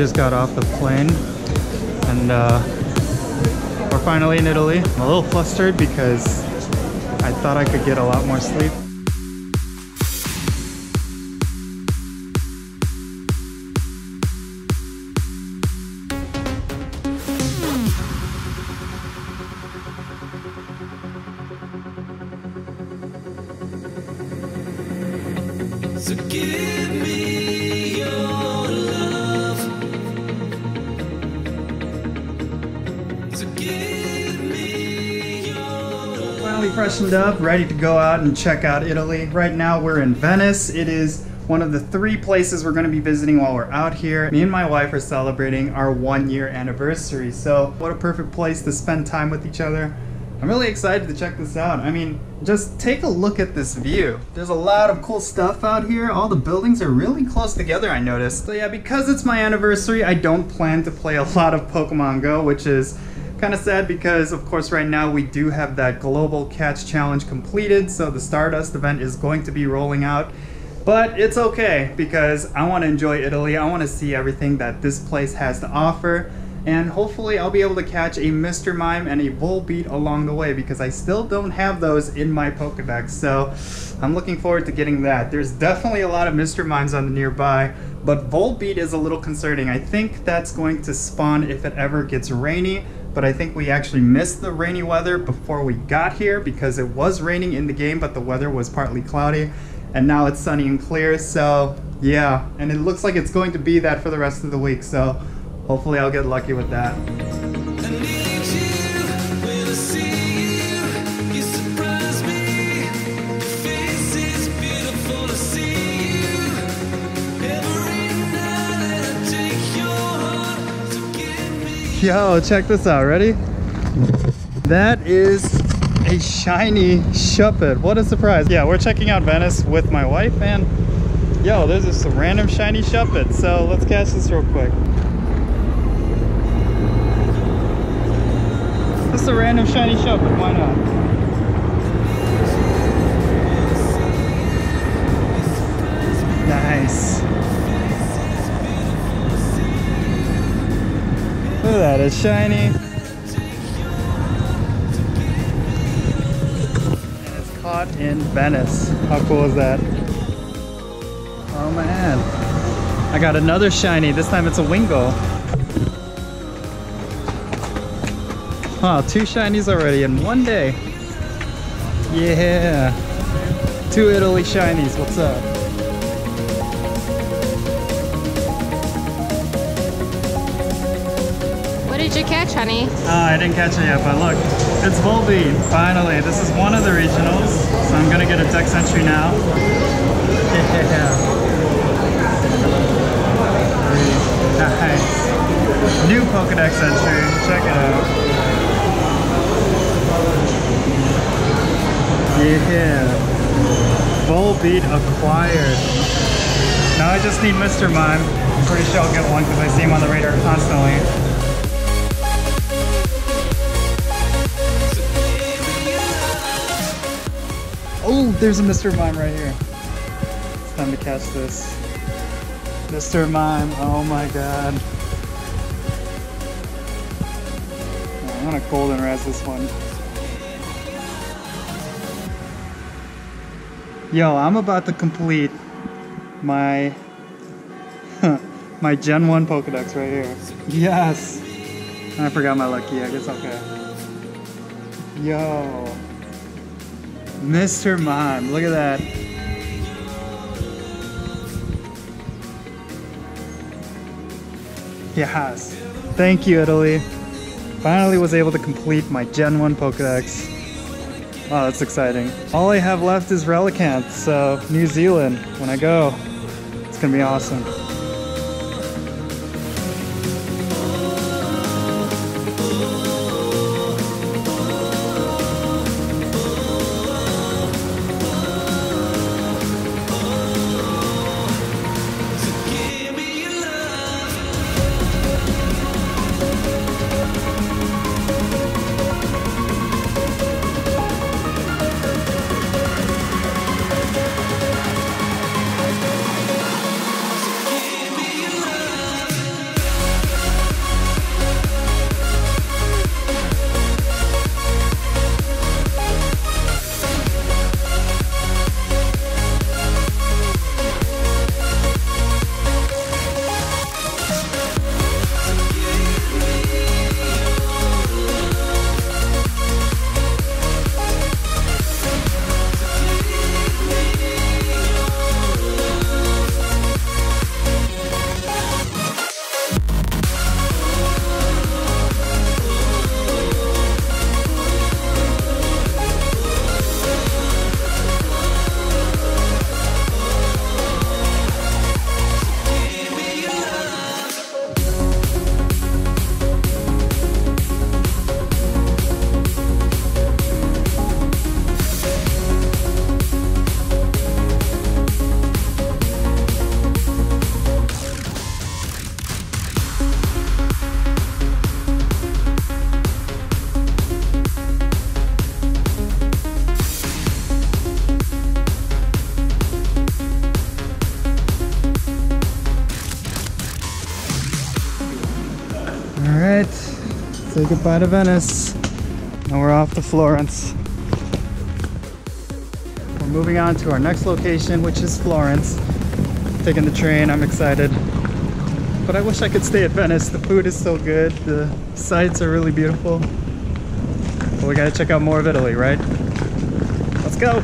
just got off the plane and we're finally in Italy. I'm a little flustered because I thought I could get a lot more sleep. So give me your love. So give me your love. Finally freshened up, ready to go out and check out Italy. Right now we're in Venice. It is one of the 3 places we're going to be visiting while we're out here. Me and my wife are celebrating our 1-year anniversary, so what a perfect place to spend time with each other. I'm really excited to check this out. I mean, just take a look at this view. There's a lot of cool stuff out here. All the buildings are really close together, I noticed. So yeah, because it's my anniversary, I don't plan to play a lot of Pokemon Go, which is kind of sad because, of course, right now we do have that global catch challenge completed, so the Stardust event is going to be rolling out. But it's okay because I want to enjoy Italy. I want to see everything that this place has to offer. And hopefully I'll be able to catch a Mr. Mime and a Volbeat along the way because I still don't have those in my Pokedex. So I'm looking forward to getting that. There's definitely a lot of Mr. Mimes on the nearby, but Volbeat is a little concerning. I think that's going to spawn if it ever gets rainy, but I think we actually missed the rainy weather before we got here because it was raining in the game, but the weather was partly cloudy, and now it's sunny and clear. So yeah, and it looks like it's going to be that for the rest of the week. So hopefully I'll get lucky with that. Yo, check this out, ready? That is a shiny Shuppet. What a surprise. Yeah, we're checking out Venice with my wife and yo, there's just a random shiny Shuppet. So let's catch this real quick. Just a random shiny Shuppet, why not? Nice. Look at that, it's shiny. And it's caught in Venice. How cool is that? Oh man. I got another shiny, this time it's a Wingo. Wow, 2 shinies already in one day. Yeah. 2 Italy shinies, what's up? What did you catch, honey? Oh, I didn't catch it yet, but look, it's Volbeat, finally. This is one of the regionals, so I'm gonna get a dex entry now. Yeah. Nice. New Pokedex entry, check it out. Yeah, Volbeat acquired. Now I just need Mr. Mime. I'm pretty sure I'll get one because I see him on the radar constantly. Oh, there's a Mr. Mime right here. It's time to catch this. Mr. Mime, oh my god. I'm gonna golden razz this one. Yo, I'm about to complete my my Gen 1 Pokedex right here. Yes! I forgot my lucky egg, it's okay. Yo. Mr. Mime, look at that. Yes. Thank you, Italy. Finally was able to complete my Gen 1 Pokedex. Wow, that's exciting. All I have left is Relicanth, so New Zealand, when I go, it's gonna be awesome. Alright, say goodbye to Venice. Now we're off to Florence. We're moving on to our next location, which is Florence. Taking the train, I'm excited. But I wish I could stay at Venice. The food is so good, the sights are really beautiful. But we gotta check out more of Italy, right? Let's go!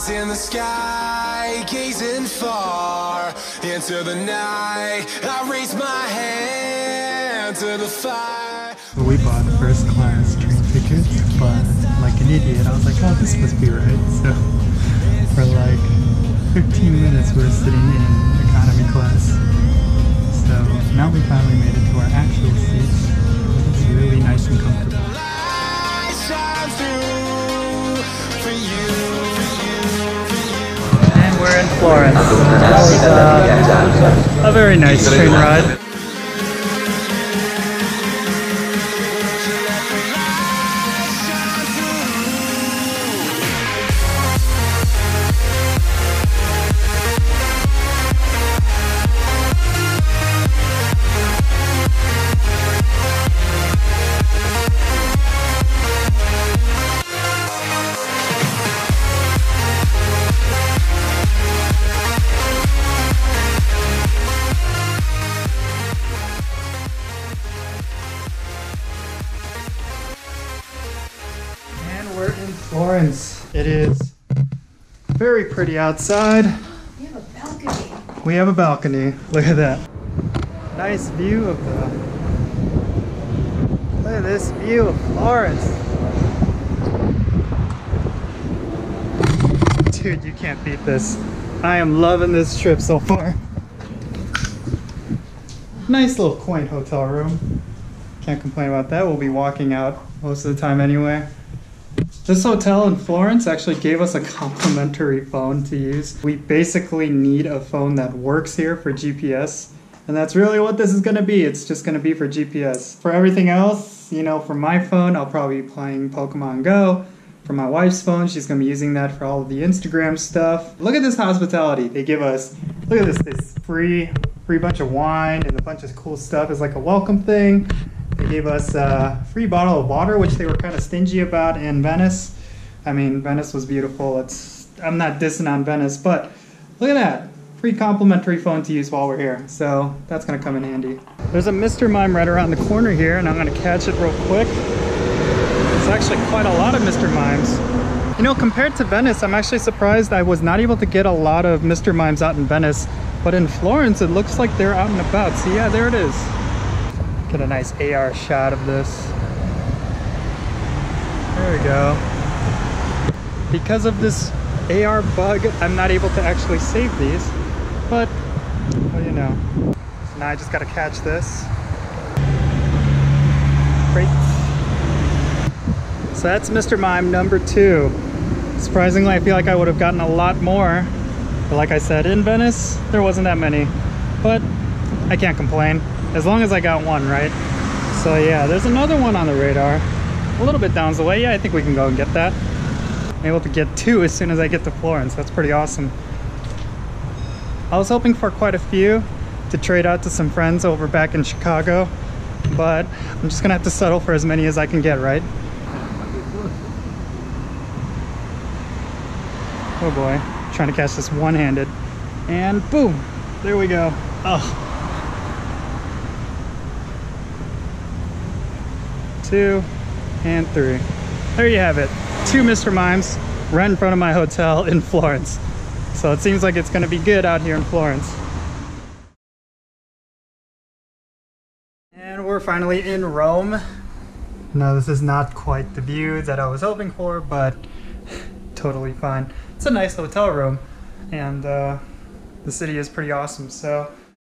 In the sky, gazing far into the night, I raise my hand to the fire. Well, we bought first class train tickets, but like an idiot, I was like, oh, this must be right. So for like 15 minutes, we were sitting in economy class. So now we finally made it to our actual seats. It's really nice and comfortable. Light shine through for you. And we're in Florence. That was a very nice train ride. We're in Florence. It is very pretty outside. We have a balcony. We have a balcony. Look at that. Nice view of the... Look at this view of Florence. Dude, you can't beat this. I am loving this trip so far. Nice little quaint hotel room. Can't complain about that. We'll be walking out most of the time anyway. This hotel in Florence actually gave us a complimentary phone to use. We basically need a phone that works here for GPS, and that's really what this is going to be. It's just going to be for GPS. For everything else, you know, for my phone, I'll probably be playing Pokemon Go. For my wife's phone, she's going to be using that for all of the Instagram stuff. Look at this hospitality. They give us, look at this free bunch of wine and a bunch of cool stuff. It's like a welcome thing. They gave us a free bottle of water, which they were kind of stingy about in Venice. I mean, Venice was beautiful. I'm not dissing on Venice, but look at that. Free complimentary phone to use while we're here. So that's going to come in handy. There's a Mr. Mime right around the corner here, and I'm going to catch it real quick. There's actually quite a lot of Mr. Mimes. You know, compared to Venice, I'm actually surprised I was not able to get a lot of Mr. Mimes out in Venice. But in Florence, it looks like they're out and about. So yeah, there it is. Get a nice AR shot of this. There we go. Because of this AR bug, I'm not able to actually save these, but well, you know. So now I just gotta catch this. Great. So that's Mr. Mime number 2. Surprisingly, I feel like I would have gotten a lot more, but like I said, in Venice, there wasn't that many, but I can't complain. As long as I got one, right? So yeah, there's another one on the radar. A little bit down the way. Yeah, I think we can go and get that. I'm able to get 2 as soon as I get to Florence. That's pretty awesome. I was hoping for quite a few to trade out to some friends over back in Chicago, but I'm just gonna have to settle for as many as I can get, right? Oh boy, trying to catch this one-handed. And boom, there we go. Oh. 2 and 3. There you have it. 2 Mr. Mimes right in front of my hotel in Florence. So it seems like it's going to be good out here in Florence. And we're finally in Rome. No, this is not quite the view that I was hoping for, but totally fine. It's a nice hotel room, and the city is pretty awesome. So